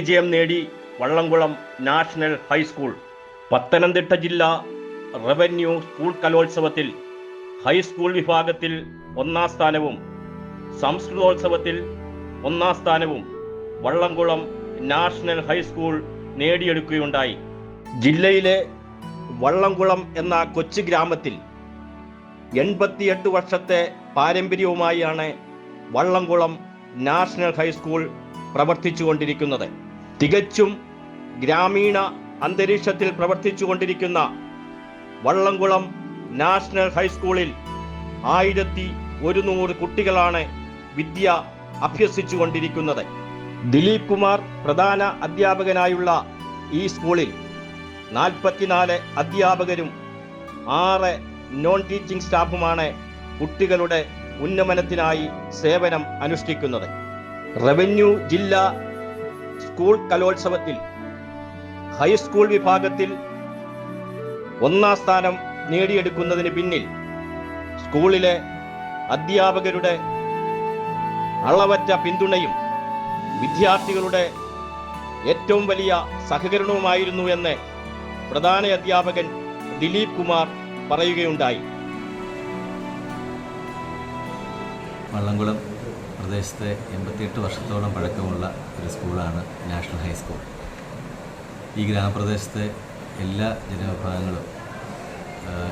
വിജയം നേടി Vallamkulam national high school. Pathanamthitta ജില്ലാ റവന്യൂ സ്കൂൾ കലോത്സവത്തിൽ ഹൈസ്കൂൾ വിഭാഗത്തിൽ 1-ാം സ്ഥാനവും സംസ്കൃതോത്സവത്തിൽ 1-ാം സ്ഥാനവും വള്ളംകുളം നാഷണൽ ഹൈസ്കൂൾ നേടിയെടുക്കുകയുണ്ടായി. ജില്ലയിലെ വള്ളംകുളം എന്ന കൊച്ചു ഗ്രാമത്തിൽ 88 വർഷത്തെ പാരമ്പര്യവുമായാണ് വള്ളംകുളം നാഷണൽ ഹൈസ്കൂൾ പ്രവർത്തിച്ചുകൊണ്ടിരിക്കുന്നത്. തികച്ചും ഗ്രാമീണ അന്തരീക്ഷത്തിൽ പ്രവർത്തിച്ചുകൊണ്ടിരിക്കുന്ന വള്ളംകുളം നാഷണൽ ഹൈസ്കൂളിൽ 1100 കുട്ടികളാണ് വിദ്യ അഭ്യസിച്ചുകൊണ്ടിരിക്കുന്നത്. ദിലീപ് കുമാർ പ്രധാന അധ്യാപകനായുള്ള ഈ സ്കൂളിൽ 44 അധ്യാപകരും 6 നോൺ ടീച്ചിങ് സ്റ്റാഫുമാണ് കുട്ടികളുടെ ഉന്നമനത്തിനായി സേവനം അനുഷ്ഠിക്കുന്നത്. റവന്യൂ ജില്ലാ സ്കൂൾ കലോത്സവത്തിൽ ഹൈസ്കൂൾ വിഭാഗത്തിൽ 1-ാം സ്ഥാനം നേടിയെടുക്കുന്നതിന് പിന്നിൽ സ്കൂളിലെ അധ്യാപകരുടെ അളവറ്റ പിന്തുണയും വിദ്യാർത്ഥികളുടെ ഏറ്റവും വലിയ സഹകരണവുമായിരുന്നു എന്ന് പ്രധാന അധ്യാപകൻ ദിലീപ് കുമാർ പറയുകയുണ്ടായി. വള്ളംകുളം പ്രദേശത്തെ 88 വർഷത്തോളം പഴക്കമുള്ള ഒരു സ്കൂളാണ് നാഷണൽ ഹൈസ്കൂൾ. ഈ ഗ്രാമപ്രദേശത്തെ എല്ലാ ജനവിഭാഗങ്ങളും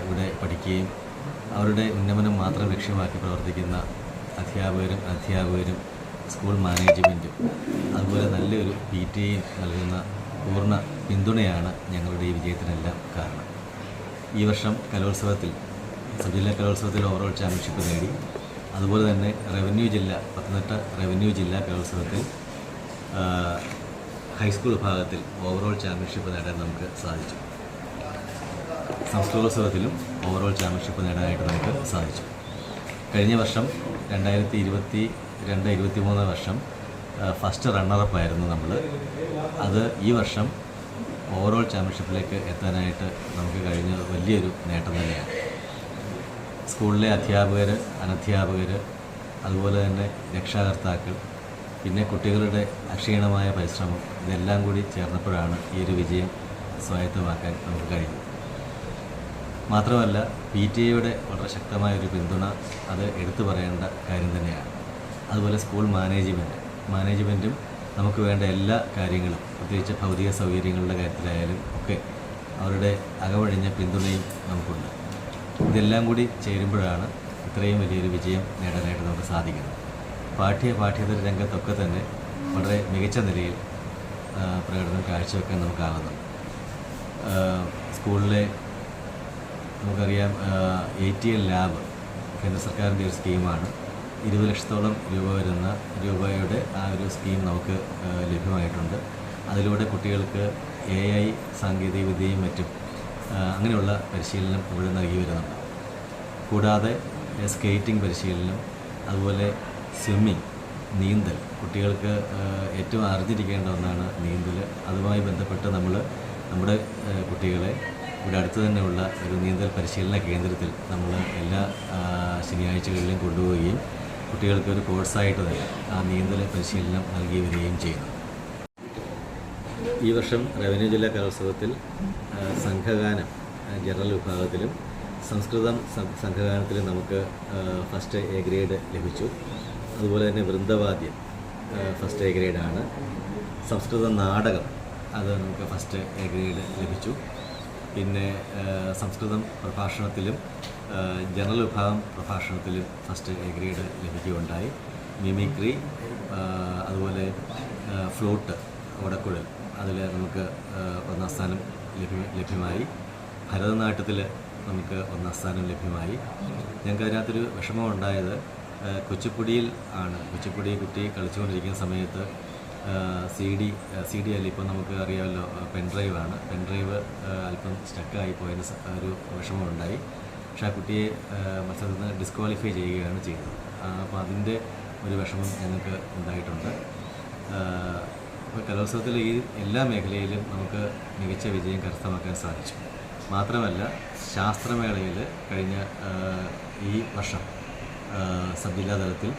ഇവിടെ പഠിക്കുകയും അവരുടെ ഉന്നമനം മാത്രം ലക്ഷ്യമാക്കി പ്രവർത്തിക്കുന്ന അധ്യാപകരും സ്കൂൾ മാനേജ്മെൻറ്റും അതുപോലെ നല്ലൊരു PTA നൽകുന്ന പൂർണ്ണ പിന്തുണയാണ് ഞങ്ങളുടെ ഈ വിജയത്തിനെല്ലാം കാരണം. ഈ വർഷം കലോത്സവത്തിൽ സബ് ജില്ലാ കലോത്സവത്തിൽ ഓവറോൾ ചാമ്പ്യൻഷിപ്പ് നേടി. അതുപോലെ തന്നെ പത്തനംതിട്ട റവന്യൂ ജില്ലാ കലോത്സവത്തിൽ ഹൈസ്കൂൾ വിഭാഗത്തിൽ ഓവറോൾ ചാമ്പ്യൻഷിപ്പ് നേടാൻ നമുക്ക് സാധിച്ചു. സംസ്കൃതോത്സവത്തിലും ഓവറോൾ ചാമ്പ്യൻഷിപ്പ് നേടാനായിട്ട് നമുക്ക് സാധിച്ചു. കഴിഞ്ഞ വർഷം 2022-23 വർഷം ഫസ്റ്റ് റണ്ണറപ്പായിരുന്നു നമ്മൾ. അത് ഈ വർഷം ഓവറോൾ ചാമ്പ്യൻഷിപ്പിലേക്ക് എത്താനായിട്ട് നമുക്ക് കഴിഞ്ഞ വലിയൊരു നേട്ടം തന്നെയാണ്. സ്കൂളിലെ അധ്യാപകർ, അനധ്യാപകർ, അതുപോലെ തന്നെ രക്ഷാകർത്താക്കൾ, പിന്നെ കുട്ടികളുടെ അക്ഷീണമായ പരിശ്രമം, ഇതെല്ലാം കൂടി ചേർന്നപ്പോഴാണ് ഈ ഒരു വിജയം സ്വായത്തമാക്കാൻ നമുക്ക് കഴിഞ്ഞത്. മാത്രമല്ല PTA വളരെ ശക്തമായൊരു പിന്തുണ, അത് എടുത്തു പറയേണ്ട കാര്യം തന്നെയാണ്. അതുപോലെ സ്കൂൾ മാനേജ്മെൻറ്റും നമുക്ക് വേണ്ട എല്ലാ കാര്യങ്ങളും, പ്രത്യേകിച്ച് ഭൗതിക സൗകര്യങ്ങളുടെ കാര്യത്തിലായാലും ഒക്കെ അവരുടെ അകമഴിഞ്ഞ പിന്തുണയും നമുക്കുണ്ട്. ഇതെല്ലാം കൂടി ചേരുമ്പോഴാണ് ഇത്രയും വലിയൊരു വിജയം നേടാനായിട്ട് നമുക്ക് സാധിക്കുന്നത്. പാഠ്യേതര രംഗത്തൊക്കെ തന്നെ വളരെ മികച്ച നിലയിൽ പ്രകടനം കാഴ്ചവെക്കാൻ നമുക്കാകുന്നുണ്ട്. സ്കൂളിലെ നമുക്കറിയാം ATL ലാബ് കേന്ദ്ര സർക്കാരിൻ്റെ ഒരു സ്കീമാണ്. 20 ലക്ഷത്തോളം രൂപ വരുന്ന രൂപയുടെ ആ ഒരു സ്കീം നമുക്ക് ലഭ്യമായിട്ടുണ്ട്. അതിലൂടെ കുട്ടികൾക്ക് AI സാങ്കേതികവിദ്യയും മറ്റും അങ്ങനെയുള്ള പരിശീലനം ഇവിടെ നൽകി വരുന്നുണ്ട്. കൂടാതെ സ്കേറ്റിംഗ് പരിശീലനം, അതുപോലെ സ്വിമ്മിങ്, നീന്തൽ, കുട്ടികൾക്ക് ഏറ്റവും അറിഞ്ഞിരിക്കേണ്ട ഒന്നാണ് നീന്തൽ. അതുമായി ബന്ധപ്പെട്ട് നമ്മുടെ കുട്ടികളെ ഇവിടെ അടുത്ത് തന്നെയുള്ള ഒരു നീന്തൽ പരിശീലന കേന്ദ്രത്തിൽ നമ്മൾ എല്ലാ ശനിയാഴ്ചകളിലും കൊണ്ടുപോവുകയും കുട്ടികൾക്ക് ഒരു കോഴ്സായിട്ട് തന്നെ ആ നീന്തൽ പരിശീലനം നൽകി വരികയും ചെയ്യുന്നു. ഈ വർഷം റവന്യൂ ജില്ലാ കലോത്സവത്തിൽ സംഘഗാനം ജനറൽ വിഭാഗത്തിലും സംസ്കൃതം സംഘഗാനത്തിലും നമുക്ക് ഫസ്റ്റ് A ഗ്രേഡ് ലഭിച്ചു. അതുപോലെ തന്നെ വൃന്ദവാദ്യം ഫസ്റ്റ് A ഗ്രേഡാണ്. സംസ്കൃത നാടകം അത് നമുക്ക് ഫസ്റ്റ് A ഗ്രേഡ് ലഭിച്ചു. പിന്നെ സംസ്കൃതം പ്രഭാഷണത്തിലും ജനറൽ വിഭാഗം പ്രഭാഷണത്തിലും ഫസ്റ്റ് A ഗ്രേഡ് ലഭിക്കുകയുണ്ടായി. മിമിക്രി, അതുപോലെ ഫ്ലൂട്ട്, ഓടക്കുഴൽ, അതിൽ നമുക്ക് 1-ാം സ്ഥാനം ലഭ്യമായി. ഭരതനാട്യത്തിൽ നമുക്ക് 1-ം സ്ഥാനം ലഭ്യമായി. ഞങ്ങൾക്ക് അതിനകത്തൊരു വിഷമം ഉണ്ടായത് കുച്ചിപ്പുടിയിൽ ആണ്. കുച്ചിപ്പുടി കുട്ടി കളിച്ചുകൊണ്ടിരിക്കുന്ന സമയത്ത് CD അല്ല, ഇപ്പോൾ നമുക്ക് അറിയാമല്ലോ പെൻഡ്രൈവാണ്. പെൻഡ്രൈവ് അല്പം സ്റ്റക്കായി പോയതിന് ഒരു വിഷമമുണ്ടായി. പക്ഷേ ആ കുട്ടിയെ മത്സരത്തിൽ നിന്ന് ഡിസ്ക്വാളിഫൈ ചെയ്യുകയാണ് ചെയ്തത്. അപ്പോൾ അതിൻ്റെ ഒരു വിഷമം ഞങ്ങൾക്ക് ഉണ്ടായിട്ടുണ്ട്. അപ്പോൾ കലോത്സവത്തിൽ ഈ എല്ലാ മേഖലയിലും നമുക്ക് മികച്ച വിജയം കരസ്ഥമാക്കാൻ സാധിച്ചു. മാത്രമല്ല ശാസ്ത്രമേളയിൽ കഴിഞ്ഞ ഈ വർഷം സബ് ജില്ലാ തലത്തിൽ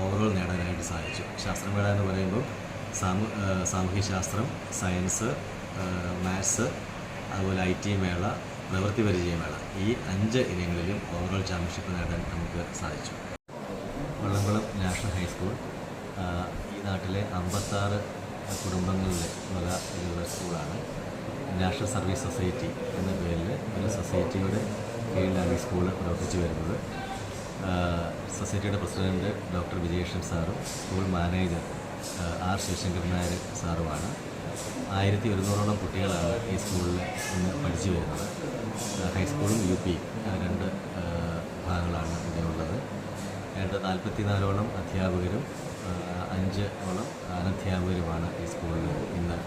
ഓവറോൾ നേടാനായിട്ട് സാധിച്ചു. ശാസ്ത്രമേള എന്ന് പറയുമ്പോൾ സാമൂഹ്യശാസ്ത്രം, സയൻസ്, മാത്സ്, അതുപോലെ IT മേള, പ്രവൃത്തി പരിചയമേള, ഈ 5 ഇനങ്ങളിലും ഓവറോൾ ചാമ്പ്യൻഷിപ്പ് നേടാൻ നമുക്ക് സാധിച്ചു. വള്ളംകുളം നാഷണൽ ഹൈസ്കൂൾ ഈ നാട്ടിലെ 56 കുടുംബങ്ങളിലെ വക ഉള്ള സ്കൂളാണ്. നാഷണൽ സർവീസ് സൊസൈറ്റി എന്ന പേരിൽ ഒരു സൊസൈറ്റിയുടെ കീഴിലാണ് ഈ സ്കൂൾ പ്രവർത്തിച്ചു വരുന്നത്. സൊസൈറ്റിയുടെ പ്രസിഡന്റ് ഡോക്ടർ വിജയേഷൻ സാറും school manager R. Sivasankaran Nair സാറുമാണ്. 1100ഓളം കുട്ടികളാണ് ഈ സ്കൂളിൽ ഇന്ന് പഠിച്ചു വരുന്നത്. ഹൈസ്കൂളും UP 2 ഭാഗങ്ങളാണ് ഇവിടെയുള്ളത്. 44ഓളം അധ്യാപകരും 5ഓളം അനധ്യാപകരുമാണ് ഈ സ്കൂളിൽ ഇന്ന്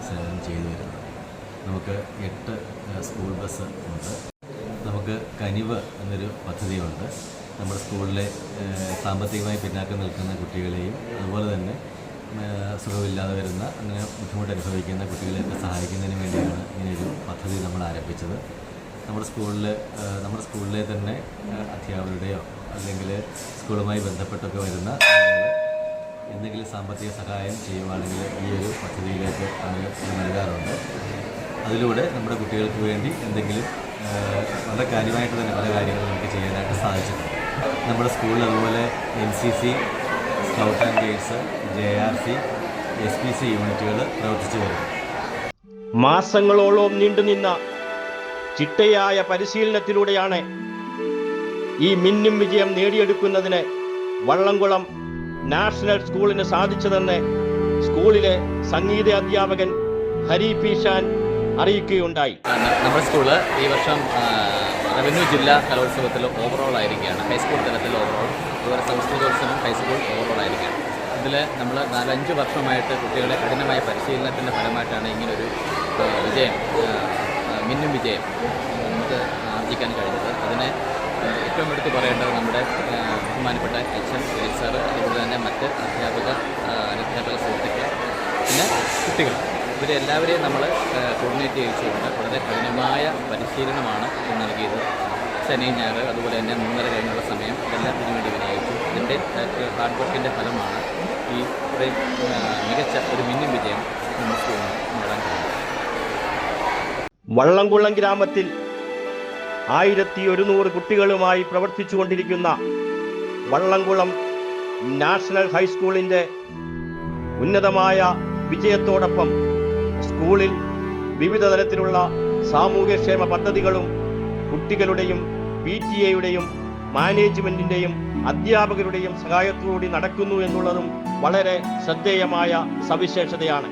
സേവനം ചെയ്തു വരുന്നത്. നമുക്ക് 8 സ്കൂൾ ബസ് ഉണ്ട്. നമുക്ക് കനിവ് എന്നൊരു പദ്ധതിയുണ്ട്. നമ്മുടെ സ്കൂളിലെ സാമ്പത്തികമായി പിന്നാക്കം നിൽക്കുന്ന കുട്ടികളെയും അതുപോലെ തന്നെ സുഖമില്ലാതെ വരുന്ന അങ്ങനെ ബുദ്ധിമുട്ട് അനുഭവിക്കുന്ന കുട്ടികളെയൊക്കെ സഹായിക്കുന്നതിന് വേണ്ടിയാണ് ഇങ്ങനെയൊരു പദ്ധതി നമ്മൾ ആരംഭിച്ചത്. നമ്മുടെ സ്കൂളിലെ തന്നെ അധ്യാപകരുടെയോ അല്ലെങ്കിൽ സ്കൂളുമായി ബന്ധപ്പെട്ടൊക്കെ വരുന്ന എന്തെങ്കിലും സാമ്പത്തിക സഹായം ചെയ്യുവാണെങ്കിൽ ഈ ഒരു പദ്ധതിയിലേക്ക് നൽകാറുണ്ട്. അതിലൂടെ നമ്മുടെ കുട്ടികൾക്ക് വേണ്ടി എന്തെങ്കിലും വളരെ കാര്യമായിട്ട് തന്നെ പല കാര്യങ്ങളും നമുക്ക് ചെയ്യാനായിട്ട് സാധിച്ചിട്ടുണ്ട്. നമ്മുടെ സ്കൂളിൽ അതുപോലെ NCC, scout and guides, JRC, SPC യൂണിറ്റുകൾ പ്രവർത്തിച്ചു വരുന്നു. മാസങ്ങളോളം നീണ്ടുനിന്ന ചിട്ടയായ പരിശീലനത്തിലൂടെയാണ് ഈ മിന്നും വിജയം നേടിയെടുക്കുന്നതിന് വള്ളംകുളം നാഷണൽ സ്കൂളിന് സാധിച്ചതെന്ന് സ്കൂളിലെ സംഗീത അധ്യാപകൻ ഹരി P. ഷാൻ അറിയിക്കുകയുണ്ടായി. നമ്മുടെ സ്കൂള് ഈ വർഷം റവന്യൂ ജില്ലാ കലോത്സവത്തിൽ ഓവറോൾ ആയിരിക്കുകയാണ്. ഹൈസ്കൂൾ തലത്തിൽ ഓവറോൾ, അതുപോലെ സംസ്കൃതോത്സവം ഹൈസ്കൂൾ ഓവറോൾ ആയിരിക്കുകയാണ്. ഇതിൽ നമ്മൾ 4-5 വർഷമായിട്ട് കുട്ടികളെ കഠിനമായ പരിശീലനത്തിൻ്റെ ഫലമായിട്ടാണ് ഇങ്ങനൊരു വിജയം, മിന്നും വിജയം നമുക്ക് ആർജിക്കാൻ കഴിഞ്ഞത്. അതിനെ ഏറ്റവും എടുത്ത് പറയേണ്ടത് നമ്മുടെ ബഹുമാനപ്പെട്ട HM സാർ, അതുപോലെ തന്നെ മറ്റ് അനധ്യാപക സുഹൃത്തുക്കൾ, പിന്നെ കുട്ടികൾ, ഇവരെല്ലാവരെയും നമ്മൾ കോർഡിനേറ്റ് ചെയ്യിച്ചുകൊണ്ട് വളരെ കഠിനമായ പരിശീലനമാണ് നൽകിയത്. ശനി, ഞായർ, അതുപോലെ തന്നെ 3:30 കഴിഞ്ഞുള്ള സമയം ഇതെല്ലാം ഇതിനുവേണ്ടി വിനിയോഗിച്ചു. ഇതിൻ്റെ ഹാർഡ് വർക്കിൻ്റെ ഫലമാണ് ഈ മികച്ച ഒരു മിന്നും വിജയം നമുക്ക് നേടാൻ കഴിയും. വള്ളംകുളം ഗ്രാമത്തിൽ 1100 കുട്ടികളുമായി പ്രവർത്തിച്ചുകൊണ്ടിരിക്കുന്ന വള്ളംകുളം നാഷണൽ ഹൈസ്കൂളിൻ്റെ ഉന്നതമായ വിജയത്തോടൊപ്പം സ്കൂളിൽ വിവിധ തരത്തിലുള്ള സാമൂഹ്യക്ഷേമ പദ്ധതികളും കുട്ടികളുടെയും PTA-യുടെയും മാനേജ്മെന്റിൻ്റെയും അധ്യാപകരുടെയും സഹായത്തോടുകൂടി നടക്കുന്നു എന്നുള്ളതും വളരെ ശ്രദ്ധേയമായ സവിശേഷതയാണ്.